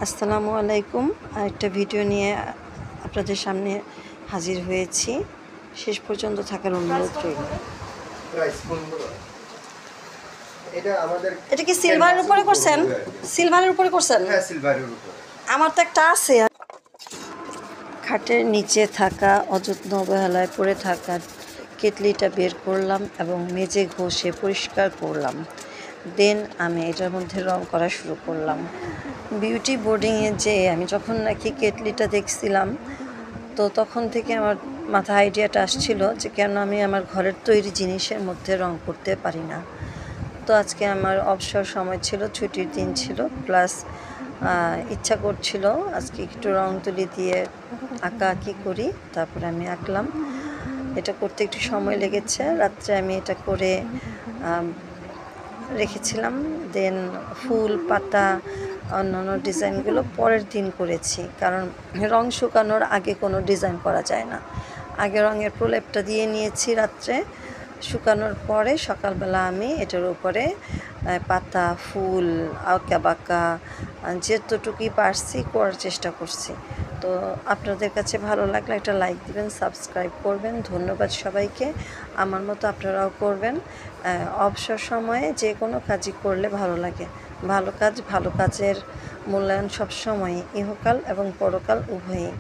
আসসালামু আলাইকুম। আরেকটা ভিডিও নিয়ে আপনাদের সামনে হাজির হয়েছি। শেষ পর্যন্ত থাকার অনুরোধ রইল। এটা কি সিলভারের উপরে করছেন? সিলভারের উপরে করছেন? হ্যাঁ, সিলভারের উপরে। আমার তো একটা আছে। খাটের নিচে থাকা অযত্ন অবহেলায় পড়ে থাকা কেটলিটা বের করলাম এবং মেজে ঘষে পরিষ্কার করলাম। দেন আমি এটার মধ্যে রং করা শুরু করলাম। বিউটি বোর্ডিংয়ে যেয়ে আমি যখন নাকি কেটলিটা দেখছিলাম, তো তখন থেকে আমার মাথায় আইডিয়াটা আসছিল যে কেন আমি আমার ঘরের তৈরি জিনিসের মধ্যে রং করতে পারি না। তো আজকে আমার অবসর সময় ছিল, ছুটির দিন ছিল, প্লাস ইচ্ছা করছিল আজকে একটু রং তুলি দিয়ে আঁকাআঁকি করি। তারপরে আমি আঁকলাম। এটা করতে একটু সময় লেগেছে। রাত্রে আমি এটা করে রেখেছিলাম। দেন ফুল পাতা অন্যান্য ডিজাইনগুলো পরের দিন করেছি, কারণ রং শুকানোর আগে কোনো ডিজাইন করা যায় না। আগে রঙের প্রলেপটা দিয়ে নিয়েছি রাত্রে, শুকানোর পরে সকালবেলা আমি এটার উপরে পাতা ফুল আঁকা বাঁকা যেতটুকুই পারছি করার চেষ্টা করছি। তো আপনাদের কাছে ভালো লাগলে একটা লাইক দিবেন, সাবস্ক্রাইব করবেন। ধন্যবাদ সবাইকে। আমার মতো আপনারাও করবেন। অবসর সময়ে যে কোনো কাজই করলে ভালো লাগে। ভালো কাজের মূল্যায়ন সবসময়ই ইহকাল এবং পরকাল উভয়ই।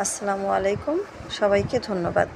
আসসালামু আলাইকুম, সবাইকে ধন্যবাদ।